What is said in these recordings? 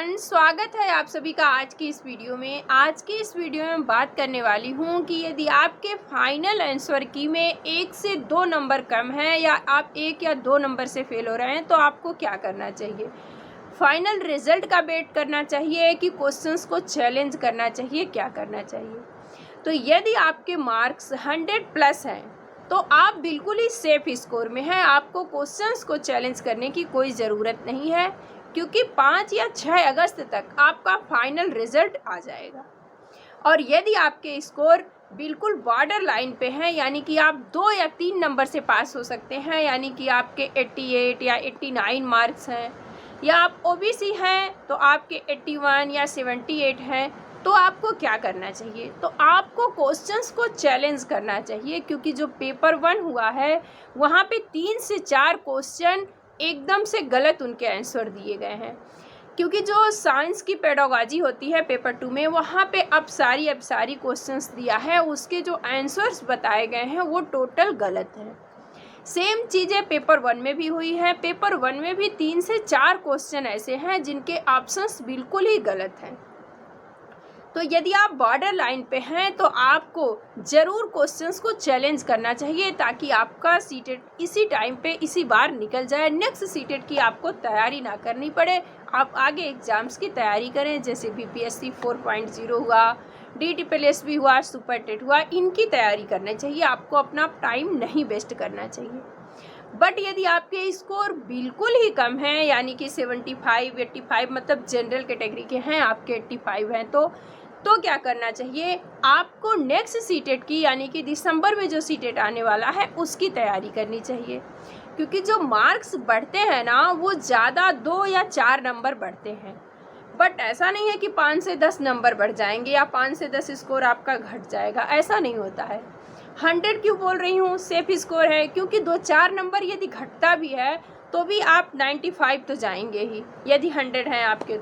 Everyone, स्वागत है आप सभी का आज की इस वीडियो में। आज की इस वीडियो में बात करने वाली हूं कि यदि आपके फाइनल आंसर की में 1 से 2 नंबर कम है या आप 1 या 2 नंबर से फेल हो रहे हैं तो आपको क्या करना चाहिए। फाइनल रिजल्ट का वेट करना चाहिए कि क्वेश्चंस को चैलेंज करना चाहिए, क्या करना चाहिए। तो यदि आपके मार्क्स 100 प्लस हैं तो आप बिल्कुल ही सेफ स्कोर में हैं। आपको क्वेश्चंस को चैलेंज करने की कोई ज़रूरत नहीं है, क्योंकि 5 या 6 अगस्त तक आपका फाइनल रिजल्ट आ जाएगा। और यदि आपके स्कोर बिल्कुल बॉर्डर लाइन पे हैं, यानी कि आप 2 या 3 नंबर से पास हो सकते हैं, यानी कि आपके 88 या 89 मार्क्स हैं, या आप ओबीसी हैं तो आपके 81 या 78 हैं, तो आपको क्या करना चाहिए। तो आपको क्वेश्चंस को चैलेंज करना चाहिए, क्योंकि जो पेपर 1 हुआ है वहाँ पे 3 से 4 क्वेश्चन एकदम से गलत उनके आंसर दिए गए हैं। क्योंकि जो साइंस की पेडागॉजी होती है पेपर 2 में, वहाँ पे अब सारी क्वेश्चंस दिया है, उसके जो आंसर्स बताए गए हैं वो टोटल गलत हैं। सेम चीज़ें पेपर 1 में भी हुई है। पेपर 1 में भी 3 से 4 क्वेश्चन ऐसे हैं जिनके ऑप्शंस बिल्कुल ही गलत हैं। तो यदि आप बॉर्डर लाइन पे हैं तो आपको ज़रूर क्वेश्चंस को चैलेंज करना चाहिए, ताकि आपका सीटेट इसी टाइम पे इसी बार निकल जाए। नेक्स्ट सीटेट की आपको तैयारी ना करनी पड़े, आप आगे एग्ज़ाम्स की तैयारी करें, जैसे बीपीएससी 4.0 हुआ, डीटीपीएस भी हुआ, सुपर टेट हुआ, इनकी तैयारी करनी चाहिए। आपको अपना टाइम नहीं वेस्ट करना चाहिए। बट यदि आपके स्कोर बिल्कुल ही कम हैं, यानी कि 75, 85, मतलब जनरल कैटेगरी के हैं, आपके 85 हैं, तो क्या करना चाहिए। आपको नेक्स्ट सीटेट की, यानी कि दिसंबर में जो सीटेट आने वाला है, उसकी तैयारी करनी चाहिए। क्योंकि जो मार्क्स बढ़ते हैं ना, वो ज़्यादा 2 या 4 नंबर बढ़ते हैं। बट ऐसा नहीं है कि 5 से 10 नंबर बढ़ जाएंगे या 5 से 10 स्कोर आपका घट जाएगा, ऐसा नहीं होता है। 100 क्यों बोल रही हूँ सेफ स्कोर है, क्योंकि 2-4 नंबर यदि घटता भी है तो भी आप 95 तो जाएंगे ही। यदि 100 हैं आपके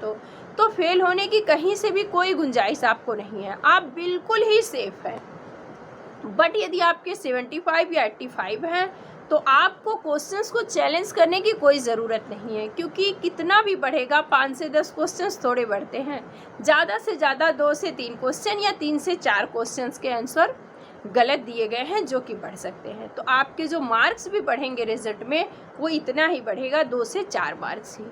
तो फेल होने की कहीं से भी कोई गुंजाइश आपको नहीं है, आप बिल्कुल ही सेफ हैं। बट यदि आपके 75 या 85 हैं तो आपको क्वेश्चंस को चैलेंज करने की कोई ज़रूरत नहीं है, क्योंकि कितना भी बढ़ेगा, 5 से 10 क्वेश्चंस थोड़े बढ़ते हैं। ज़्यादा से ज़्यादा 2 से 3 क्वेश्चन या 3 से 4 क्वेश्चंस के आंसर गलत दिए गए हैं, जो कि बढ़ सकते हैं। तो आपके जो मार्क्स भी बढ़ेंगे रिजल्ट में, वो इतना ही बढ़ेगा, 2 से 4 मार्क्स ही।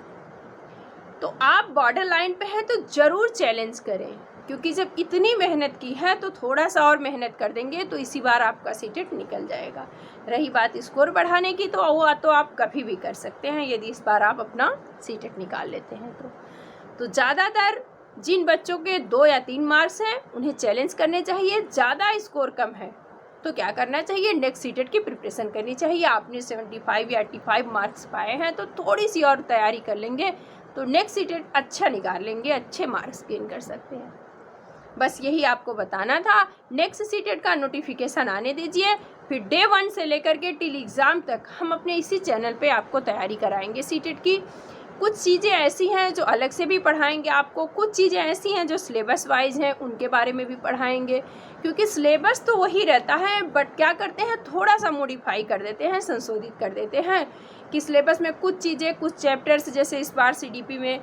तो आप बॉर्डर लाइन पे हैं तो ज़रूर चैलेंज करें, क्योंकि जब इतनी मेहनत की है तो थोड़ा सा और मेहनत कर देंगे तो इसी बार आपका सीटेट निकल जाएगा। रही बात स्कोर बढ़ाने की, तो वो तो आप कभी भी कर सकते हैं, यदि इस बार आप अपना सीटेट निकाल लेते हैं तो ज़्यादातर जिन बच्चों के 2 या 3 मार्क्स हैं उन्हें चैलेंज करने चाहिए। ज़्यादा स्कोर कम है तो क्या करना चाहिए, नेक्स्ट सीटेट की प्रिपरेशन करनी चाहिए। आपने 75 या 85 मार्क्स पाए हैं तो थोड़ी सी और तैयारी कर लेंगे तो नेक्स्ट सीटेट अच्छा निकाल लेंगे, अच्छे मार्क्स गेन कर सकते हैं। बस यही आपको बताना था। नेक्स्ट सीटेट का नोटिफिकेशन आने दीजिए, फिर डे 1 से लेकर के टिल एग्ज़ाम तक हम अपने इसी चैनल पे आपको तैयारी कराएंगे सीटेट की। कुछ चीज़ें ऐसी हैं जो अलग से भी पढ़ाएंगे आपको, कुछ चीज़ें ऐसी हैं जो सिलेबस वाइज हैं, उनके बारे में भी पढ़ाएंगे। क्योंकि सिलेबस तो वही रहता है, बट क्या करते हैं, थोड़ा सा मॉडिफाई कर देते हैं, संशोधित कर देते हैं कि सिलेबस में कुछ चीज़ें, कुछ चैप्टर्स, जैसे इस बार सीडीपी में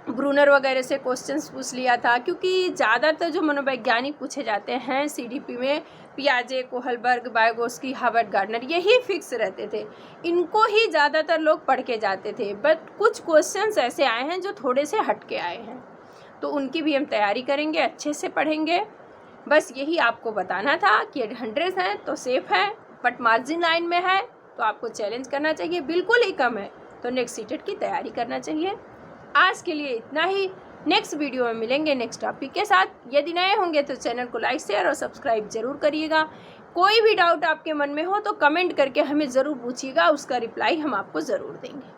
ब्रूनर वगैरह से क्वेश्चंस पूछ लिया था, क्योंकि ज़्यादातर जो मनोवैज्ञानिक पूछे जाते हैं सीडीपी में, पियाजे, कोहलबर्ग, वाइगोस्की, हार्वर्ड गार्डनर, यही फिक्स रहते थे, इनको ही ज़्यादातर लोग पढ़ के जाते थे। बट कुछ क्वेश्चंस ऐसे आए हैं जो थोड़े से हट के आए हैं, तो उनकी भी हम तैयारी करेंगे, अच्छे से पढ़ेंगे। बस यही आपको बताना था कि 100 हैं तो सेफ़ है, बट मार्जिन लाइन में है तो आपको चैलेंज करना चाहिए। बिल्कुल ही कम है तो नेक्स्ट सीटेट की तैयारी करना चाहिए। आज के लिए इतना ही। नेक्स्ट वीडियो में मिलेंगे नेक्स्ट टॉपिक के साथ। यदि नए होंगे तो चैनल को लाइक, शेयर और सब्सक्राइब जरूर करिएगा। कोई भी डाउट आपके मन में हो तो कमेंट करके हमें ज़रूर पूछिएगा, उसका रिप्लाई हम आपको ज़रूर देंगे।